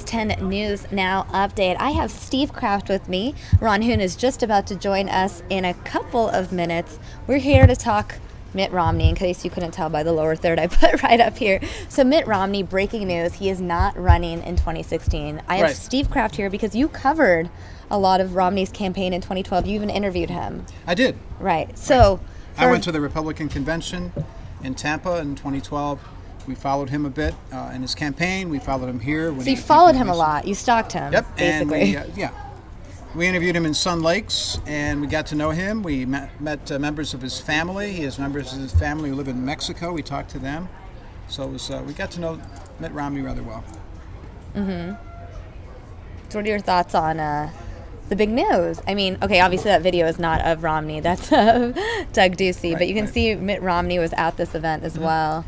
10 News Now update. I have Steve Krafft with me. Ron Hoon is just about to join us in a couple of minutes. We're here to talk Mitt Romney, in case you couldn't tell by the lower third I put right up here. So Mitt Romney, breaking news, he is not running in 2016. I have Steve Krafft here because you covered a lot of Romney's campaign in 2012. You even interviewed him. I did. Right. So I went to the Republican convention in Tampa in 2012. We followed him a bit in his campaign. We followed him here. So you followed him a lot. You stalked him, Yep. basically. And we interviewed him in Sun Lakes, and we got to know him. We met members of his family. He has members of his family who live in Mexico. We talked to them. So it was, we got to know Mitt Romney rather well. Mm-hmm. So what are your thoughts on the big news? I mean, okay, obviously that video is not of Romney. That's of Doug Ducey. But you can see Mitt Romney was at this event as well.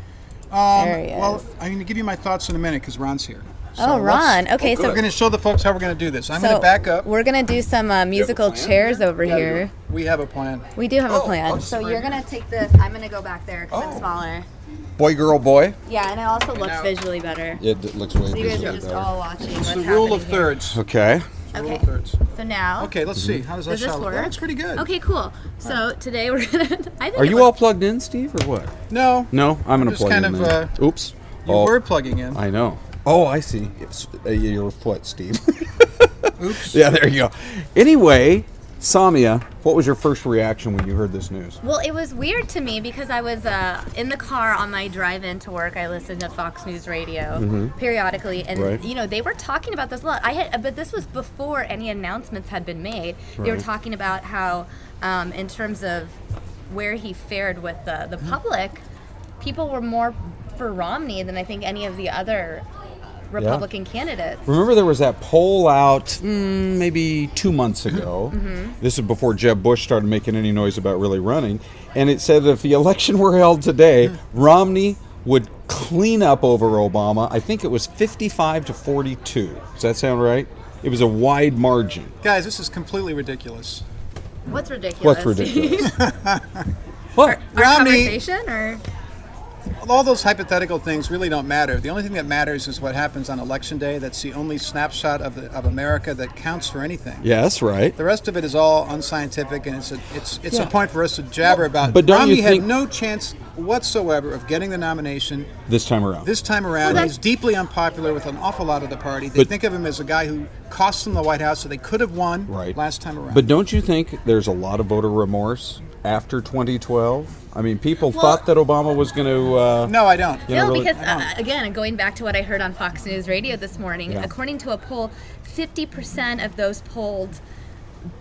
There he is. Well, I'm going to give you my thoughts in a minute because Ron's here. So Ron. Okay, so we're going to show the folks how we're going to do this. I'm going to back up. We're going to do some musical chairs over here. We have a plan. We do have a plan. So you're going to take this. I'm going to go back there because it's smaller. Boy, girl, boy. Yeah, and it also looks visually better. It looks way So you guys are visually just better. all watching It's what's the happening rule of here. thirds. Okay. Rule Okay. of thirds. So now. Okay, let's see. How does that Does this sound? work? That's pretty good. Okay, cool. So today we're gonna. I think Are you all plugged in, Steve, or what? No. No, I'm going to just plug kind in. of, then. Oops. You were plugging in. I know. Oh, I see. It's your foot, Steve. Oops. Yeah, there you go. Anyway, Samia, what was your first reaction when you heard this news? Well, it was weird to me because I was in the car on my drive into work. I listened to Fox News Radio periodically, and you know they were talking about this a lot. But this was before any announcements had been made. They were talking about how, in terms of where he fared with the public, people were more for Romney than I think any of the other Republican candidates. Remember there was that poll out maybe 2 months ago. This is before Jeb Bush started making any noise about really running. And it said if the election were held today, Romney would clean up over Obama. I think it was 55 to 42. Does that sound right? It was a wide margin. Guys, this is completely ridiculous. What's ridiculous? What's ridiculous? What? Our Romney- conversation, or All those hypothetical things really don't matter. The only thing that matters is what happens on Election Day. That's the only snapshot of America that counts for anything. Yes, right. The rest of it is all unscientific, and it's a point for us to jabber about. But don't Romney you think- had no chance whatsoever of getting the nomination This time around. this time around. He's deeply unpopular with an awful lot of the party. They think of him as a guy who cost them the White House, so they could have won last time around. But don't you think there's a lot of voter remorse after 2012? I mean, people thought that Obama was going to... no, I don't. no, because again, going back to what I heard on Fox News Radio this morning, according to a poll, 50% of those polled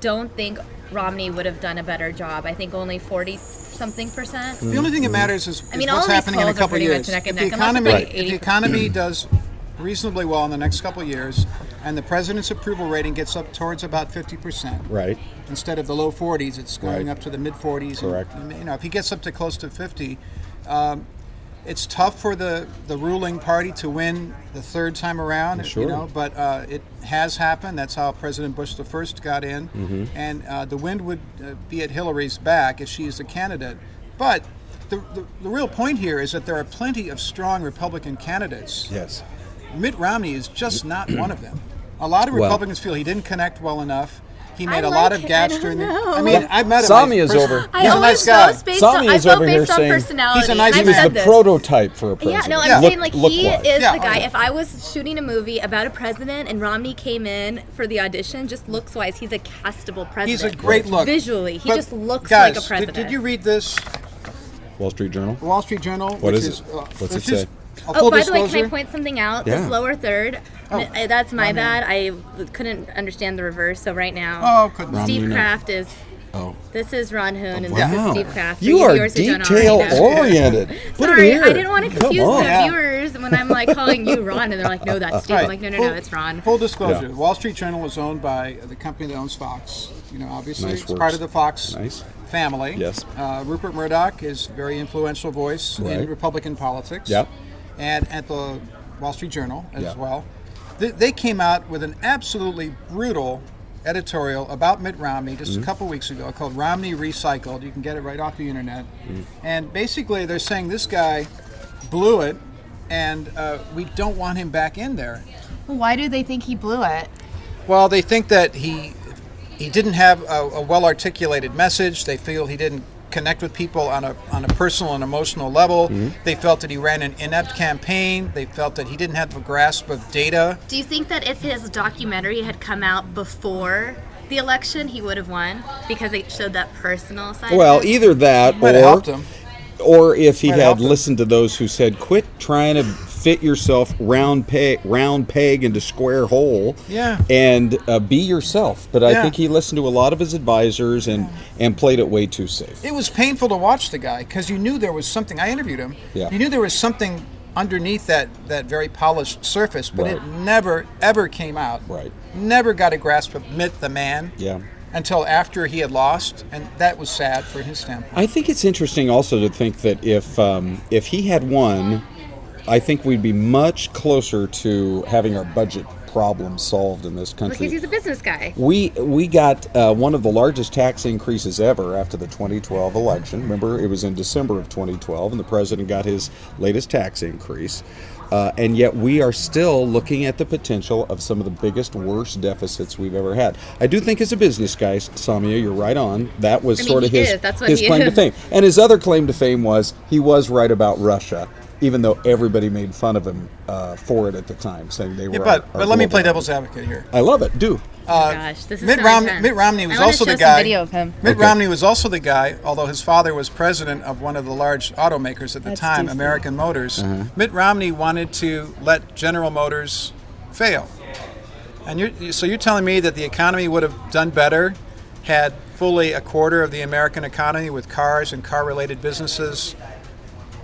don't think Romney would have done a better job. I think only 40-something%. The only thing that matters is all what's these happening in a polls are couple pretty years. much neck and If neck, the economy does reasonably well in the next couple of years, and the president's approval rating gets up towards about 50%. Right. Instead of the low 40s, it's going up to the mid 40s. Correct. And, you know, if he gets up to close to 50, it's tough for the ruling party to win the third time around. Sure. You know, but it has happened. That's how President Bush the first got in, and the wind would be at Hillary's back if she is the candidate. But the real point here is that there are plenty of strong Republican candidates. Yes. Mitt Romney is just not one of them. A lot of Republicans feel he didn't connect well enough. He made a lot of gaps during the. I mean, I met him. Samia's over. He's a nice guy. Samia's over here saying personality. he's a nice and man. I've He's said the prototype for a president. Yeah, no, I'm saying like he look-wise. is the guy. If I was shooting a movie about a president and Romney came in for the audition, just looks-wise, he's a castable president. He's a great look. Visually, he But just looks guys, like a president. Did you read this? Wall Street Journal. Wall Street Journal. What which is it? What's it say? Oh, by the way, can I point something out? Yeah. This lower third, that's my bad. I couldn't understand the reverse. So right now, couldn't. Steve Romney, Krafft is. Oh. This is Ron Hoon, and Wow. this is Steve Krafft. For You are viewers who don't already know. detail-oriented. Sorry, I didn't want to confuse the Yeah. viewers when I'm like calling you Ron, and they're like, "No, that's Steve." I'm like, "No, it's Ron." Full disclosure: Yeah. Wall Street Journal is owned by the company that owns Fox. You know, obviously, Nice it's works. part of the Fox Nice. family. Yes. Rupert Murdoch is a very influential voice in Right. Republican politics. Yep. And at the Wall Street Journal as Yeah. well. They came out with an absolutely brutal editorial about Mitt Romney just a couple weeks ago called Romney Recycled. You can get it right off the internet. And basically they're saying this guy blew it and we don't want him back in there. Why do they think he blew it? Well, they think that he didn't have a well-articulated message. They feel he didn't connect with people on a personal and emotional level. They felt that he ran an inept campaign. They felt that he didn't have a grasp of data. Do you think that if his documentary had come out before the election, he would have won because it showed that personal side? Well, either that Might have helped him. or if he Might had help him. listened to those who said, quit trying to fit yourself round peg into square hole, Yeah. and be yourself. But I Yeah. think he listened to a lot of his advisors and played it way too safe. It was painful to watch the guy because you knew there was something. I interviewed him. Yeah. You knew there was something underneath that very polished surface, but Right. it never, ever came out. Right. Never got a grasp of Mitt the man. Yeah. Until after he had lost, and that was sad for his standpoint. I think it's interesting also to think that if he had won, I think we'd be much closer to having our budget problems solved in this country. Because he's a business guy. We got one of the largest tax increases ever after the 2012 election. Remember, it was in December of 2012, and the president got his latest tax increase. And yet we are still looking at the potential of some of the biggest, worst deficits we've ever had. I do think as a business guy, Samia, you're right on. That was sort of his claim to fame. And his other claim to fame was he was right about Russia, even though everybody made fun of him for it at the time, saying they were. But let me play devil's advocate here. I love it. Do. Oh gosh, this is Mitt so Romney. intense. Mitt Romney was I wanna also show the some guy. video of him. Mitt Okay. Romney was also the guy, although his father was president of one of the large automakers at the That's time, decent. American Motors. Uh-huh. Mitt Romney wanted to let General Motors fail. And so you're telling me that the economy would have done better had fully a quarter of the American economy with cars and car-related businesses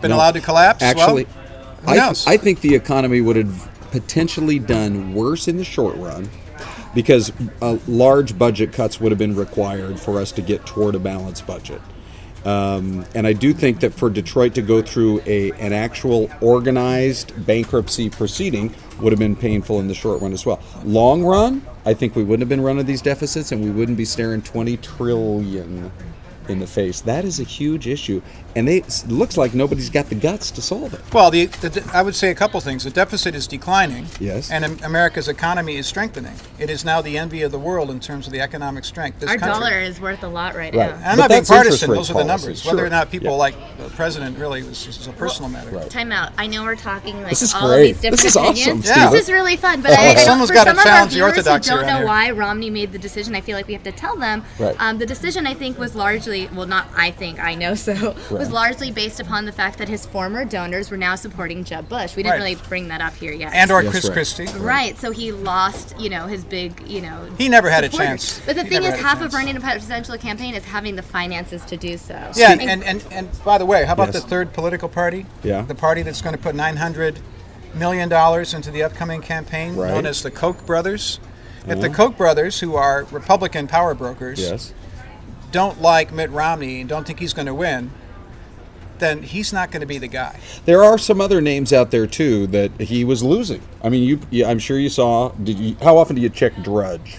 been No. allowed to collapse? Actually, Well, who knows? I think the economy would have potentially done worse in the short run because large budget cuts would have been required for us to get toward a balanced budget. And I do think that for Detroit to go through an actual organized bankruptcy proceeding would have been painful in the short run as well. Long run, I think we wouldn't have been running these deficits and we wouldn't be staring $20 trillion in the face. That is a huge issue, and it looks like nobody's got the guts to solve it. Well, I would say a couple things. The deficit is declining, Yes. and America's economy is strengthening. It is now the envy of the world in terms of the economic strength. This Our country. dollar is worth a lot right Right. now. And But I'm not being that's interest partisan. rate Those are the policy. numbers. Sure. Whether or not people Yeah. like the president really is a personal matter. Right. Time out. I know we're talking like This is all great. of these different This is awesome, opinions. Steve. This is really fun. But I know Someone's for gotta some of our challenge the viewers who orthodoxy don't around know here. why Romney made the decision, I feel like we have to tell them. Right. The decision I think was largely, well, not I think, I know so, was largely based upon the fact that his former donors were now supporting Jeb Bush. We didn't Right. really bring that up here yet. And or Yes, Chris right. Christie. Right, so he lost, his big, He never had a supporters. chance. But the He thing never is, had a half of chance. running a presidential campaign is having the finances to do so. Yeah, and by the way, how about Yes. the third political party? Yeah. The party that's going to put $900 million into the upcoming campaign, Right. known as the Koch brothers. If the Koch brothers, who are Republican power brokers, Yes. don't like Mitt Romney and don't think he's going to win, then he's not going to be the guy. There are some other names out there too that he was losing. I mean, I'm sure you saw. How often do you check Drudge?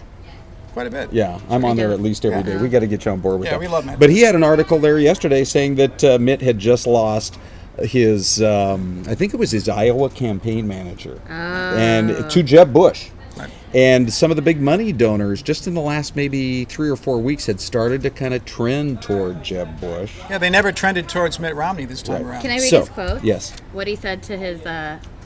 Quite a bit. Yeah, I'm on there at least every day. We got to get you on board with Yeah, that. we love Mitt. But he had an article there yesterday saying that Mitt had just lost his, I think it was his Iowa campaign manager, and to Jeb Bush. Right. And some of the big money donors, just in the last maybe 3 or 4 weeks, had started to kind of trend toward Jeb Bush. Yeah, they never trended towards Mitt Romney this time around. Can I read So, his quote? yes. What he said to his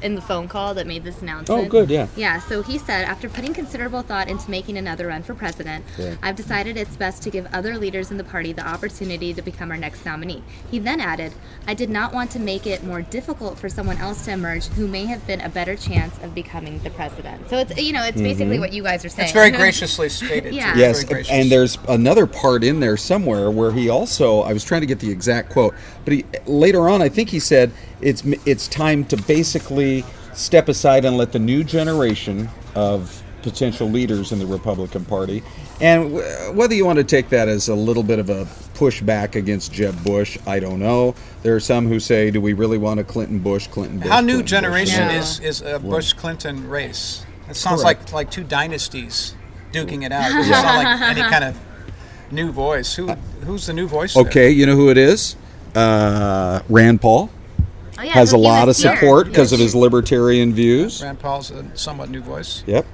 in the phone call that made this announcement. Oh, good, yeah. Yeah, so he said, after putting considerable thought into making another run for president, Right. I've decided it's best to give other leaders in the party the opportunity to become our next nominee. He then added, I did not want to make it more difficult for someone else to emerge who may have been a better chance of becoming the president. So it's, it's basically what you guys are saying. It's very graciously stated. Yeah. too. Yes, Very gracious. and there's another part in there somewhere where he also, I was trying to get the exact quote, but later on I think he said it's time to basically step aside and let the new generation of potential leaders in the Republican Party, and whether you want to take that as a little bit of a pushback against Jeb Bush, I don't know. There are some who say, do we really want a Clinton Bush? How new Clinton, generation Bush? is a Bush-Clinton race? It sounds Correct. like two dynasties duking it out. It doesn't sound like any kind of new voice. Who's the new voice? there? Okay, you know who it is? Rand Paul. Oh, yeah, has a he lot of was here. support because of Yes. his libertarian views. Rand Paul's a somewhat new voice. Yep.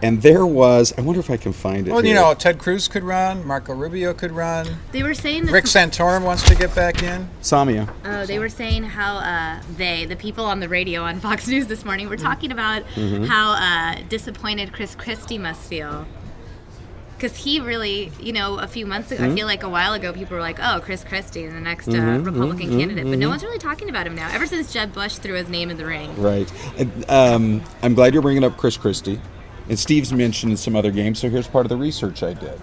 And there was, I wonder if I can find it Well, here. you know, Ted Cruz could run. Marco Rubio could run. They were saying this. Rick Santorum wants to get back in. Samia. Oh, they were saying how the people on the radio on Fox News this morning were talking about how disappointed Chris Christie must feel. Because he really, a few months ago, I feel like a while ago, people were like, oh, Chris Christie is the next Republican candidate. But no one's really talking about him now, ever since Jeb Bush threw his name in the ring. Right. I'm glad you're bringing up Chris Christie. And Steve's mentioned some other games, so here's part of the research I did.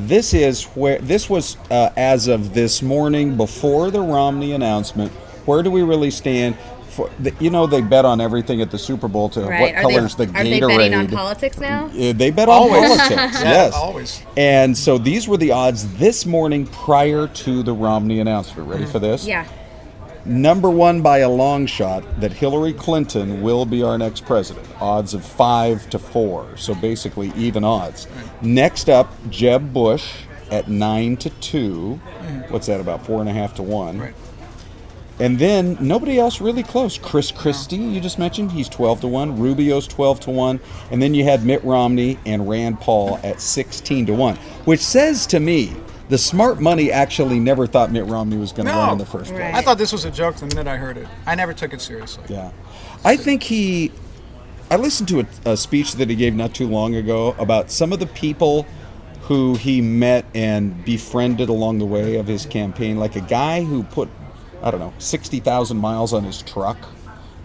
This was as of this morning before the Romney announcement. Where do we really stand? They bet on everything at the Super Bowl to what colors the Gatorade. Are they betting on politics now? They bet on politics. Yes, always. And so these were the odds this morning prior to the Romney announcement. Ready for this? Yeah. Number one by a long shot that Hillary Clinton will be our next president. Odds of 5-4, so basically even odds. Right. Next up, Jeb Bush at 9-2. What's that, about 4.5 to 1? Right. And then nobody else really close. Chris Christie, you just mentioned, he's 12 to 1. Rubio's 12 to 1. And then you had Mitt Romney and Rand Paul at 16 to 1, which says to me, the smart money actually never thought Mitt Romney was going to run in the first place. I thought this was a joke the minute I heard it. I never took it seriously. Yeah. I think I listened to a speech that he gave not too long ago about some of the people who he met and befriended along the way of his campaign, like a guy who put, 60,000 miles on his truck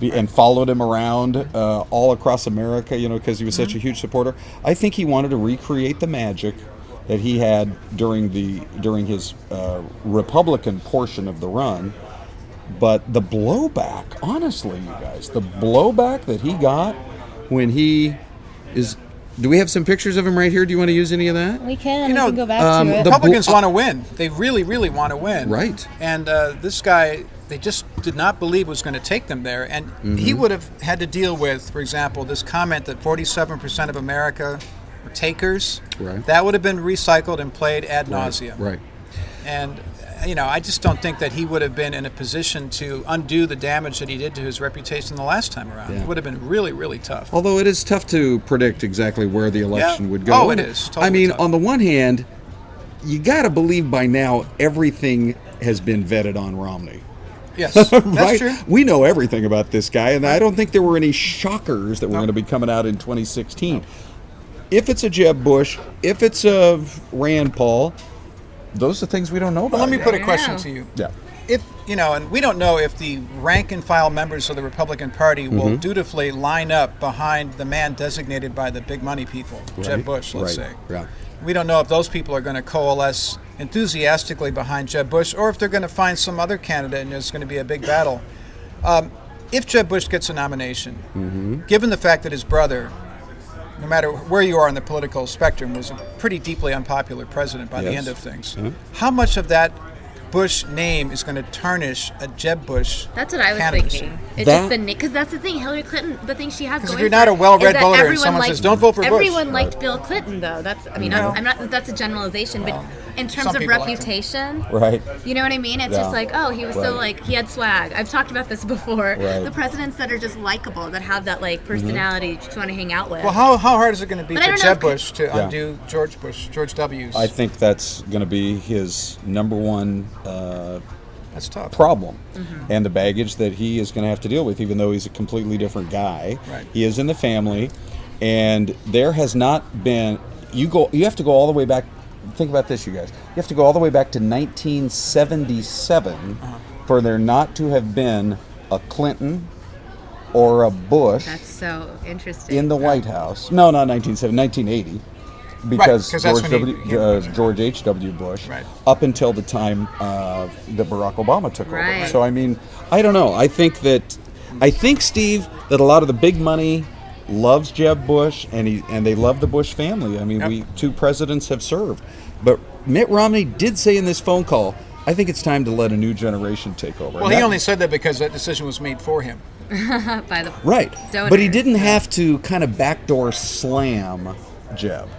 and followed him around all across America, because he was such a huge supporter. I think he wanted to recreate the magic that he had during his Republican portion of the run. But the blowback, honestly, you guys, the blowback that he got when he is... Do we have some pictures of him right here? Do you want to use any of that? We can. We can go back to it. Republicans want to win. They really, really want to win. Right. And this guy, they just did not believe was going to take them there. And he would have had to deal with, for example, this comment that 47% of America were takers. Right. That would have been recycled and played ad nauseum. Right. And, I just don't think that he would have been in a position to undo the damage that he did to his reputation the last time around. Yeah. It would have been really, really tough. Although it is tough to predict exactly where the election would go. Oh, it is. Totally tough. On the one hand, you got to believe by now everything has been vetted on Romney. Yes, that's right? true. We know everything about this guy, and I don't think there were any shockers that were going to be coming out in 2016. If it's a Jeb Bush, if it's a Rand Paul, those are things we don't know about. Well, let me put a question to you. Yeah. If, and we don't know if the rank and file members of the Republican Party will dutifully line up behind the man designated by the big money people, Jeb Bush, let's say. Yeah. We don't know if those people are going to coalesce enthusiastically behind Jeb Bush or if they're going to find some other candidate and there's going to be a big battle. If Jeb Bush gets a nomination, given the fact that his brother, no matter where you are on the political spectrum, was a pretty deeply unpopular president by the end of things, how much of that Bush name is going to tarnish a Jeb Bush That's what I was candidacy? thinking. It's just the because that's the thing. Hillary Clinton, the thing she has going Because if you're not a well-read voter and someone says, don't vote for Bush. Everyone liked Bill Clinton, though. That's, I'm not, that's a generalization, but in terms of reputation, right? You know what I mean? It's just like, oh, he was so he had swag. I've talked about this before. Right. The presidents that are just likable, that have that personality you just want to hang out with. Well, how hard is it going to be for Jeb Bush to undo George W's? I think that's going to be his number one that's tough. problem, and the baggage that he is going to have to deal with, even though he's a completely different guy. Right. He is in the family, and there has not been. You have to go all the way back. Think about this, you guys. You have to go all the way back to 1977 for there not to have been a Clinton or a Bush. That's so interesting. In the White House. No, not 1980. Because George H.W. Bush, up until the time that Barack Obama took over. So, I mean, I don't know. I think, Steve, that a lot of the big money loves Jeb Bush, and they love the Bush family. I mean, two presidents have served. But Mitt Romney did say in this phone call, I think it's time to let a new generation take over. Well, he only said that because that decision was made for him. By the donors. But he didn't have to kind of backdoor slam Jeb.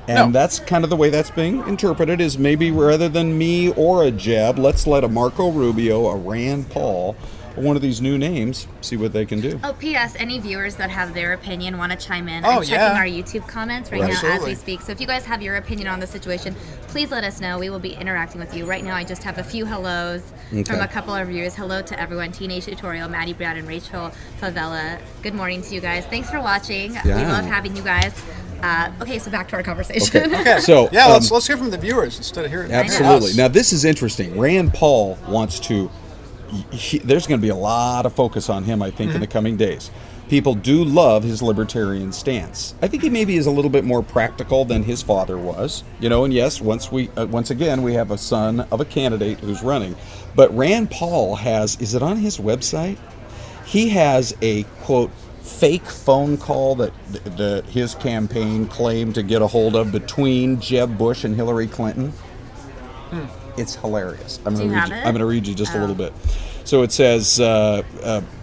And that's kind of the way that's being interpreted, is maybe rather than me or a Jeb, let's let a Marco Rubio, a Rand Paul, one of these new names, see what they can do. Oh, P.S. Any viewers that have their opinion want to chime in? Oh, I'm checking our YouTube comments right now as we Absolutely. speak. So if you guys have your opinion on the situation, please let us know. We will be interacting with you. Right now, I just have a few hellos from a couple of viewers. Hello to everyone. Teenage Tutorial, Maddie Brown, and Rachel Favela. Good morning to you guys. Thanks for watching. We love having you guys. Okay, so back to our conversation. Okay. So yeah, let's hear from the viewers instead of hearing. Absolutely. Us. Now this is interesting. Rand Paul wants to. There's going to be a lot of focus on him, I think, in the coming days. People do love his libertarian stance. I think he maybe is a little bit more practical than his father was. And yes, once again we have a son of a candidate who's running. But Rand Paul has. Is it on his website? He has a quote fake phone call that his campaign claimed to get a hold of between Jeb Bush and Hillary Clinton. It's hilarious. I'm going to read you just a little bit. So it says,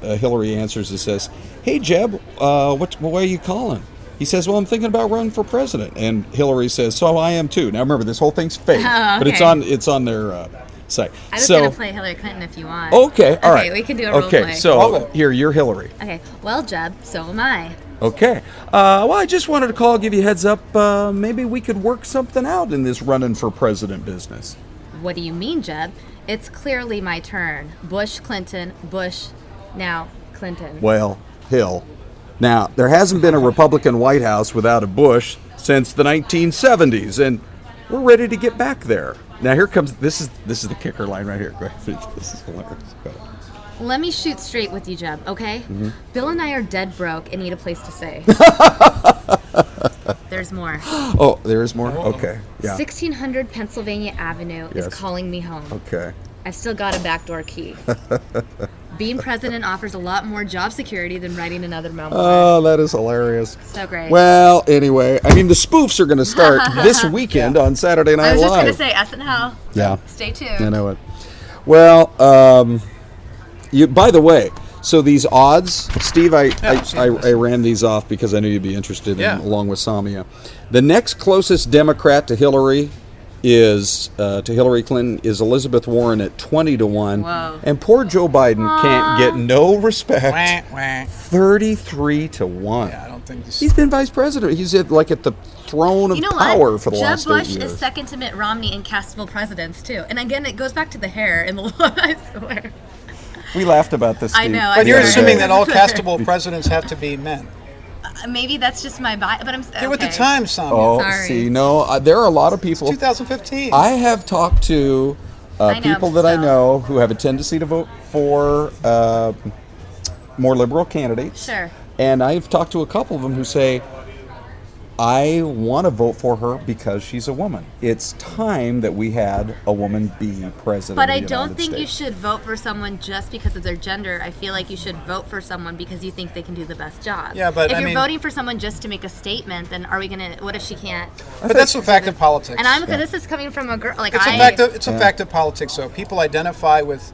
Hillary answers, it says, "Hey Jeb, why are you calling?" He says, "Well, I'm thinking about running for president." And Hillary says, "So I am too." Now remember, this whole thing's fake, but it's on their site. I was going to play Hillary Clinton if you want. Okay, all right. Okay, we can do a role play. play. So here, you're Hillary. Okay, well, Jeb, so am I. Okay. Well, I just wanted to call, give you a heads up. Maybe we could work something out in this running for president business. What do you mean, Jeb? It's clearly my turn. Bush, Clinton, Bush, now Clinton. Well, Hill. Now, there hasn't been a Republican White House without a Bush since the 1970s, and we're ready to get back there. Now, here comes, this is the kicker line right here. Go ahead. This is hilarious. Go ahead. Let me shoot straight with you, Jeb, okay? Bill and I are dead broke and need a place to stay. There's more. Oh, there is more? Okay. Yeah. 1600 Pennsylvania Avenue is calling me home. Okay. I've still got a backdoor key. Being president offers a lot more job security than writing another memoir. Oh, that is hilarious. So great. Well, anyway, I mean, the spoofs are going to start this weekend on Saturday Night Live. I was just going to say SNL. Yeah. Stay tuned. I know it. Well, by the way, so these odds, Steve, I ran these off because I knew you'd be interested in, along with Samia. The next closest Democrat to Hillary Clinton is Elizabeth Warren at 20-1. Whoa. And poor Joe Biden can't get no respect. 33-1. Yeah, I don't think this. He's been vice president. He's at the throne of power for the last 8 years. Jeb Bush is second to Mitt Romney in castable presidents too. And again, it goes back to the hair and the I swear. We laughed about this, Steve. I know. But you're assuming that all castable presidents have to be men. Maybe that's just my bias, but I'm Get with the times, Samia. Oh, Sorry. see, no, there are a lot of people. 2015. I have talked to people that I still. know who have a tendency to vote for more liberal candidates. Sure. And I've talked to a couple of them who say, I want to vote for her because she's a woman. It's time that we had a woman be president. But of I the don't United think States. you should vote for someone just because of their gender. I feel like you should vote for someone because you think they can do the best job. Yeah, but if I you're mean- voting for someone just to make a statement, then are we gonna? What if she can't? But that's a fact of politics. And this is coming from a girl. Like It's a fact of politics. So people identify with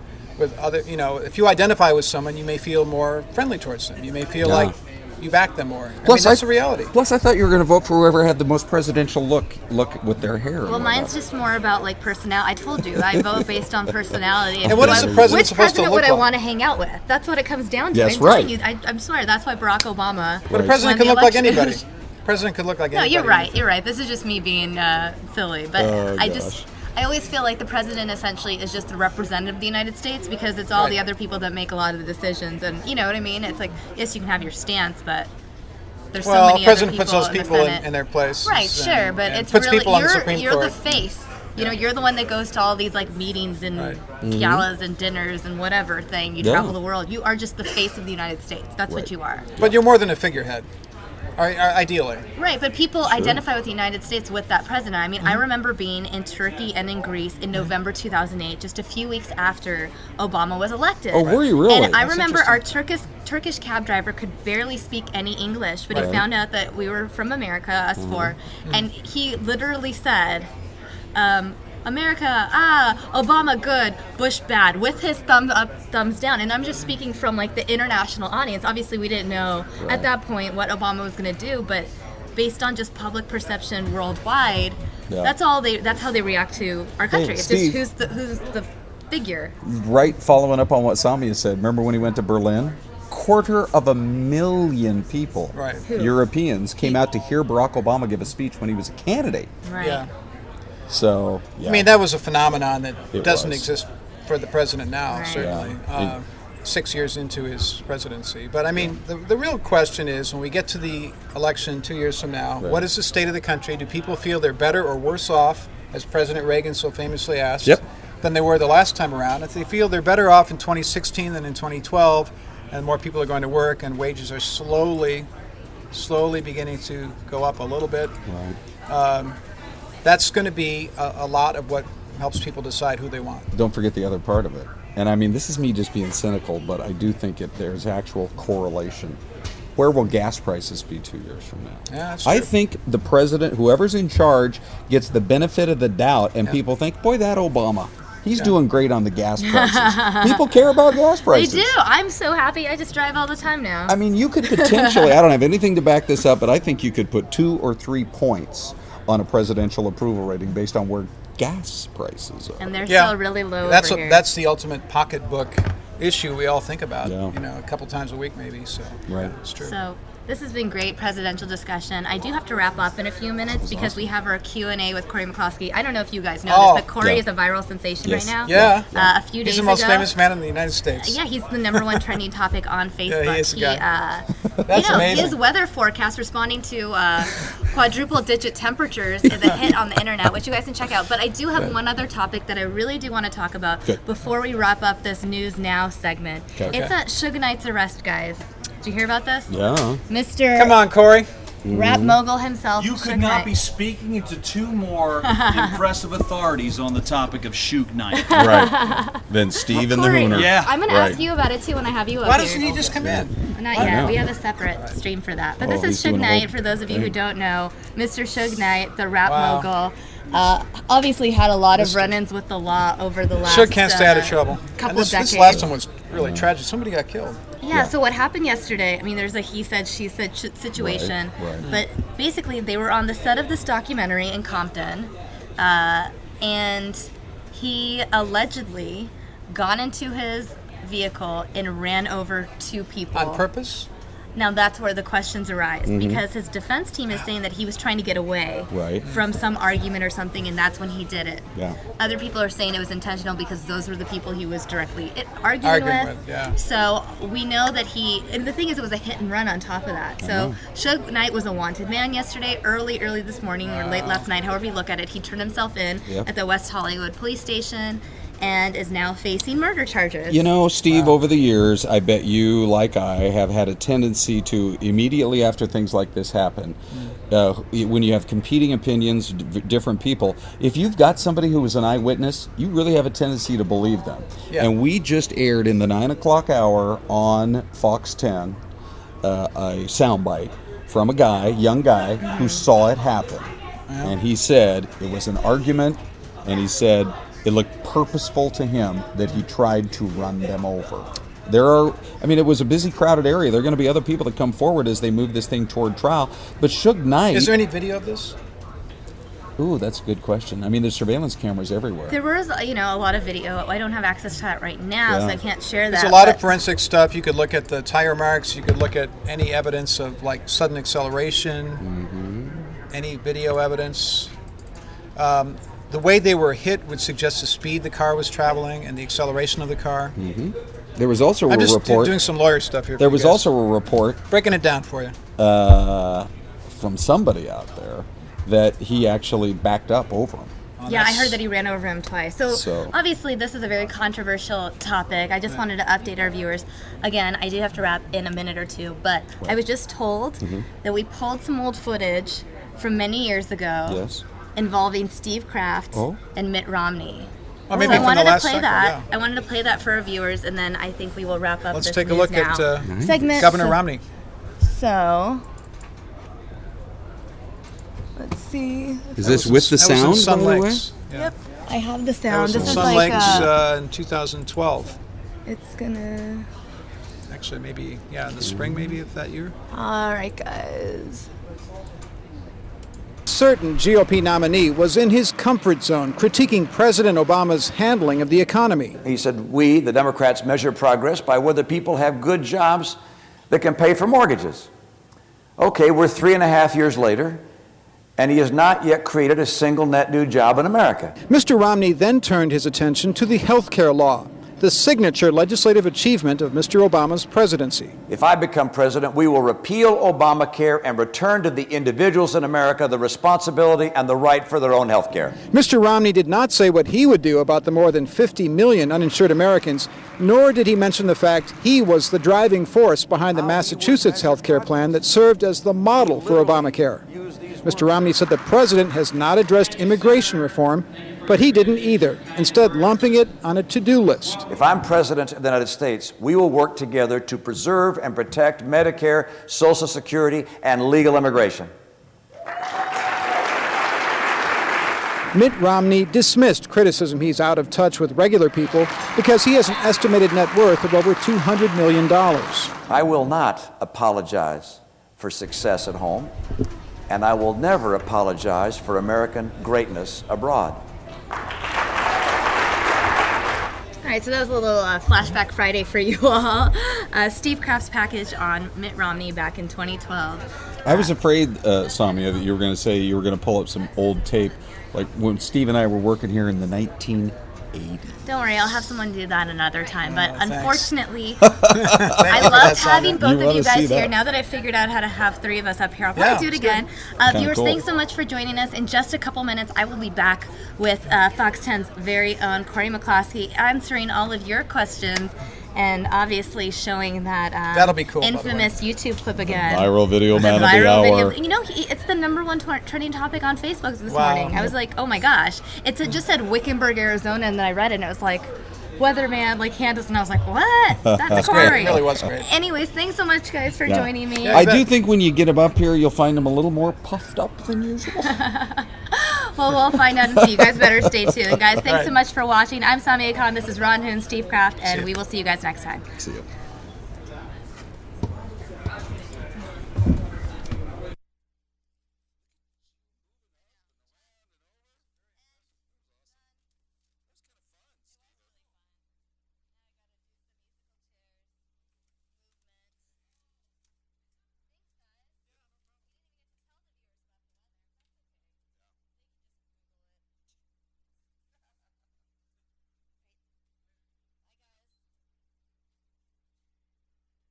other. If you identify with someone, you may feel more friendly towards them. You may feel like you back them more. Plus, that's a reality. Plus, I thought you were going to vote for whoever had the most presidential look with their hair. Well, mine's just more about personality. I told you, I vote based on personality. And what is the president Which supposed to president look would I like? want to hang out with? That's what it comes down to. Yes, I'm telling right. you, I'm sorry. That's why Barack Obama. But a president won can the look like election. anybody. President could look like No, anybody. you're right. You're right. This is just me being silly. But Oh, I always feel like the president essentially is just the representative of the United States because it's all the other people that make a lot of the decisions. And you know what I mean? It's like, yes, you can have your stance, but there's so many the president other puts people those in the people Senate. in their place. Right, sure, but and it's puts really people on the Supreme you're Court. the face. You're the one that goes to all these meetings and galas and dinners and whatever thing. You travel the world. You are just the face of the United States. That's what you are. But you're more than a figurehead, ideally. Right, but people identify with the United States with that president. I mean, I remember being in Turkey and in Greece in November 2008, just a few weeks after Obama was elected. Oh, were you really? And I That's remember our Turkish cab driver could barely speak any English, but he found out that we were from America, us four, and he literally said, America, Obama good, Bush bad, with his thumbs up, thumbs down. And I'm just speaking from the international audience. Obviously, we didn't know at that point what Obama was going to do, but based on just public perception worldwide, that's how they react to our country. It's Steve. just who's the figure. Right, following up on what Samia said. Remember when he went to Berlin? 250,000 people, Right. Europeans, came out to hear Barack Obama give a speech when he was a candidate. Right. Yeah. So, yeah. I mean, that was a phenomenon that It doesn't was. exist for the president now, Right. certainly. Yeah. 6 years into his presidency. But I mean, the real question is, when we get to the election 2 years from now, Right. what is the state of the country? Do people feel they're better or worse off, as President Reagan so famously asked, Yep. than they were the last time around? If they feel they're better off in 2016 than in 2012, and more people are going to work, and wages are slowly beginning to go up a little bit, that's going to be a lot of what helps people decide who they want. Don't forget the other part of it. And I mean, this is me just being cynical, but I do think there's actual correlation. Where will gas prices be 2 years from now? Yeah, that's I true. think the president, whoever's in charge, gets the benefit of the doubt, and people think, boy, that Obama, he's doing great on the gas prices. People care about gas They prices. do. I'm so happy. I just drive all the time now. I mean, you could potentially, I don't have anything to back this up, but I think you could put 2 or 3 points on a presidential approval rating based on where gas prices are. And they're Yeah. still really low That's over here. that's the ultimate pocketbook issue we all think about. Yeah. You know, a couple times a week maybe. So Right. yeah, it's true. So this has been great presidential discussion. I do have to wrap up in a few minutes because we have our Q&A with Corey McCloskey. I don't know if you guys know Oh. this, but Corey Yeah. is a viral sensation Yes. right now. Yeah. A few days He's the most ago, famous man in the United States. Yeah, he's the #1 trending topic on Facebook. Yeah, he is a guy. That's amazing. His weather forecast responding to quadruple-digit temperatures is a hit on the internet, which you guys can check out. But I do have one other topic that I really do want to talk about Good. before we wrap up this News Now segment. Okay. It's a Suge Knight's arrest, guys. Did you hear about this? Yeah. Mr. Come on, Corey. Rap mogul himself. You Suge could not Knight. be speaking to two more impressive authorities on the topic of Suge Knight. Right. Then Steve and the Corey, Hooner. Yeah. I'm going to Right. ask you about it too when I have you up Why here. doesn't he just come in? Not I yet. know. We have a separate stream for that. But Oh, this is he's Suge doing a whole Knight. For those of you who thing. don't know, Mr. Suge Knight, the rap Wow. mogul, obviously had a lot of run-ins with the law over the last Suge can't stay out of trouble. couple And this decades. last one was really tragic. Somebody got killed. Yeah, so what happened yesterday, I mean, there's a he said, she said situation. Right. But basically, they were on the set of this documentary in Compton, and he allegedly got into his vehicle and ran over 2 people. On purpose? Now that's where the questions arise because his defense team is saying that he was trying to get away Right. from some argument or something, and that's when he did it. Yeah. Other people are saying it was intentional because those were the people he was directly arguing with. Yeah. So we know that and the thing is, it was a hit and run on top of that. So Suge Knight was a wanted man yesterday, early this morning or late last night, however you look at it. He turned himself in Yep. at the West Hollywood police station and is now facing murder charges. You know, Steve, over the years, I bet you, like I, have had a tendency to, immediately after things like this happen, when you have competing opinions, different people, if you've got somebody who was an eyewitness, you really have a tendency to believe them. Yeah. And we just aired in the 9 o'clock hour on Fox 10 a soundbite from a guy, young guy, who saw it happen. And he said it was an argument, and he said it looked purposeful to him that he tried to run them over. It was a busy, crowded area. There are going to be other people that come forward as they move this thing toward trial. But Suge Knight... Is there any video of this? Ooh, that's a good question. I mean, there's surveillance cameras everywhere. There was, a lot of video. I don't have access to that right now, so Yeah. I can't share that. There's a lot of but- forensic stuff. You could look at the tire marks. You could look at any evidence of like sudden acceleration, any video evidence. The way they were hit would suggest the speed the car was traveling and the acceleration of the car. There was also I'm a just report... doing some lawyer stuff here. There for was you guys. also a report breaking it down for you. from somebody out there that he actually backed up over him. Yeah, I heard that he ran over him twice. So obviously this is a very controversial topic. I just wanted to update our viewers. Again, I do have to wrap in a minute or two, but I was just told that we pulled some old footage from many years ago Yes. involving Steve Krafft Oh. and Mitt Romney. Well, maybe So I from wanted the last to play cycle, that. yeah. I wanted to play that for our viewers, and then I think we will wrap up Let's this take a News look Now at segment. Governor Romney. So, let's see. Is this with the That was in sound, Sun by the way? Lakes. Yeah. Yep, I have the That sound. was in This is Sun like Lakes in 2012. it's gonna. Actually, maybe, in the spring maybe of that year. All right, guys. certain GOP nominee was in his comfort zone, critiquing President Obama's handling of the economy. He said, we, the Democrats, measure progress by whether people have good jobs that can pay for mortgages. Okay, we're 3.5 years later, and he has not yet created a single net new job in America. Mr. Romney then turned his attention to the health care law, the signature legislative achievement of Mr. Obama's presidency. If I become president, we will repeal Obamacare and return to the individuals in America the responsibility and the right for their own health care. Mr. Romney did not say what he would do about the more than 50 million uninsured Americans, nor did he mention the fact he was the driving force behind the Massachusetts health care plan that served as the model for Obamacare. Mr. Romney said the president has not addressed immigration reform, but he didn't either, instead lumping it on a to-do list. If I'm president of the United States, we will work together to preserve and protect Medicare, Social Security, and legal immigration. Mitt Romney dismissed criticism he's out of touch with regular people because he has an estimated net worth of over $200 million. I will not apologize for success at home, and I will never apologize for American greatness abroad. All right, so that was a little flashback Friday for you all. Steve Krafft's package on Mitt Romney back in 2012. I was afraid, Samia, that you were going to say you were going to pull up some old tape, like when Steve and I were working here in the 1980s. Don't worry, I'll have someone do that another time. But thanks. unfortunately, I loved having both of you guys that. here. Now that I've figured out how to have three of us up here, I'll probably do it again. Viewers, cool. thanks so much for joining us. In just a couple minutes, I will be back with Fox 10's very own Corey McCloskey answering all of your questions. And obviously showing that That'll be cool, infamous YouTube clip again. Viral video man of the Viral hour. video. You know, it's the #1 trending topic on Facebook this morning. I was like, oh my gosh. It just said Wickenburg, Arizona, and then I read it and it was like, weatherman, like Candace, and I was like, what? That's Corey. Great. It really was great. Anyways, thanks so much, guys, for joining me. I do think when you get him up here, you'll find him a little more puffed up than usual. Well, we'll find out and see. You guys better stay tuned. Guys, thanks so much for watching. I'm Samia Khan. This is Ron Hoon, Steve Krafft, and we will see you guys next time. See you.